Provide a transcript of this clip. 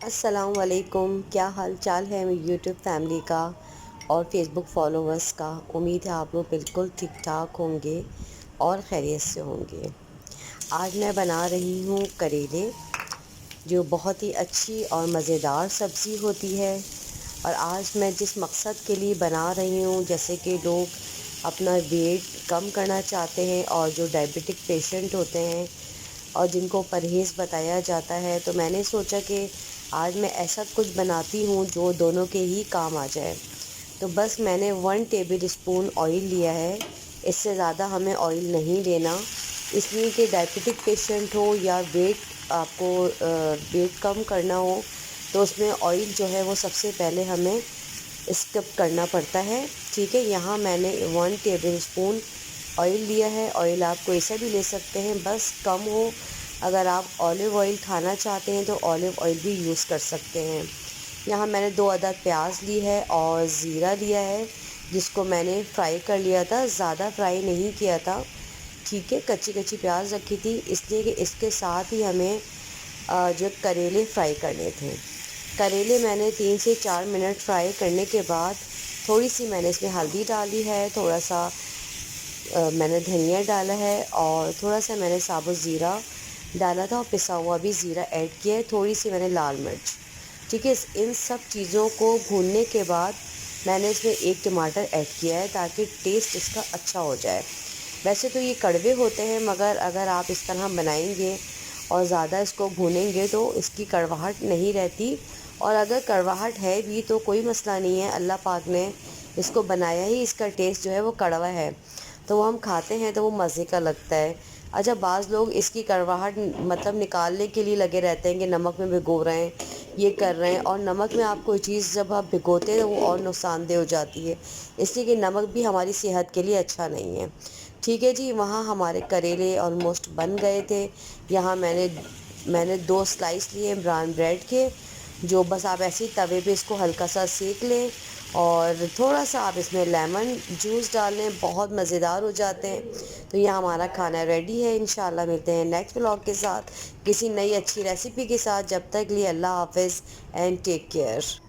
السلام علیکم، کیا حال چال ہے میری یوٹیوب فیملی کا اور فیس بک فالوورس کا۔ امید ہے آپ لوگ بالکل ٹھیک ٹھاک ہوں گے اور خیریت سے ہوں گے۔ آج میں بنا رہی ہوں کریلے، جو بہت ہی اچھی اور مزیدار سبزی ہوتی ہے۔ اور آج میں جس مقصد کے لیے بنا رہی ہوں، جیسے کہ لوگ اپنا ویٹ کم کرنا چاہتے ہیں اور جو ڈائبٹک پیشنٹ ہوتے ہیں اور جن کو پرہیز بتایا جاتا ہے، تو میں نے سوچا کہ آج میں ایسا کچھ بناتی ہوں جو دونوں کے ہی کام آ جائے۔ تو بس میں نے 1 ٹیبل اسپون آئل لیا ہے، اس سے زیادہ ہمیں آئل نہیں لینا، اس لیے کہ ڈائبٹک پیشنٹ ہو یا ویٹ آپ کو ویٹ کم کرنا ہو تو اس میں آئل جو ہے وہ سب سے پہلے ہمیں اسکپ کرنا پڑتا ہے۔ ٹھیک ہے، یہاں میں نے 1 ٹیبل اسپون آئل لیا ہے۔ آئل آپ کو ایسا بھی لے سکتے ہیں، بس کم ہو۔ اگر آپ آلیو آئل کھانا چاہتے ہیں تو آلیو آئل بھی یوز کر سکتے ہیں۔ یہاں میں نے 2 عدد پیاز لی ہے اور زیرہ لیا ہے، جس کو میں نے فرائی کر لیا تھا، زیادہ فرائی نہیں کیا تھا۔ ٹھیک ہے، کچی کچی پیاز رکھی تھی، اس لیے کہ اس کے ساتھ ہی ہمیں جو کریلے فرائی کرنے تھے۔ کریلے میں نے 3 سے 4 منٹ فرائی کرنے کے بعد تھوڑی سی میں نے اس میں ہلدی ڈالی ہے، تھوڑا سا میں نے دھنیا ڈالا ہے اور تھوڑا سا میں نے ثابت زیرہ ڈالا تھا اور پسا ہوا بھی زیرہ ایڈ کیا ہے، تھوڑی سی میں نے لال مرچ۔ ٹھیک ہے، ان سب چیزوں کو بھوننے کے بعد میں نے اس میں 1 ٹماٹر ایڈ کیا ہے تاکہ ٹیسٹ اس کا اچھا ہو جائے۔ ویسے تو یہ کڑوے ہوتے ہیں، مگر اگر آپ اس طرح بنائیں گے اور زیادہ اس کو بھونیں گے تو اس کی کڑواہٹ نہیں رہتی، اور اگر کڑواہٹ ہے بھی تو کوئی مسئلہ نہیں ہے، اللہ پاک نے اس کو بنایا ہی اس کا ٹیسٹ جو ہے وہ کڑوا ہے، تو وہ ہم کھاتے ہیں تو وہ مزے کا لگتا ہے۔ اچھا، بعض لوگ اس کی کڑواہٹ مطلب نکالنے کے لیے لگے رہتے ہیں کہ نمک میں بھگو رہے ہیں، یہ کر رہے ہیں، اور نمک میں آپ کوئی چیز جب آپ بھگوتے ہیں تو وہ اور نقصان دہ ہو جاتی ہے، اس لیے کہ نمک بھی ہماری صحت کے لیے اچھا نہیں ہے۔ ٹھیک ہے جی، وہاں ہمارے کریلے آلموسٹ بن گئے تھے۔ یہاں میں نے 2 سلائس لیے براؤن بریڈ کے، جو بس آپ ایسے ہی توے پہ اس کو ہلکا سا سیک لیں اور تھوڑا سا آپ اس میں لیمن جوس ڈال لیں، بہت مزیدار ہو جاتے ہیں۔ تو یہ ہمارا کھانا ریڈی ہے۔ انشاءاللہ ملتے ہیں نیکسٹ ولاگ کے ساتھ، کسی نئی اچھی ریسیپی کے ساتھ۔ جب تک لیے اللہ حافظ اینڈ ٹیک کیئر۔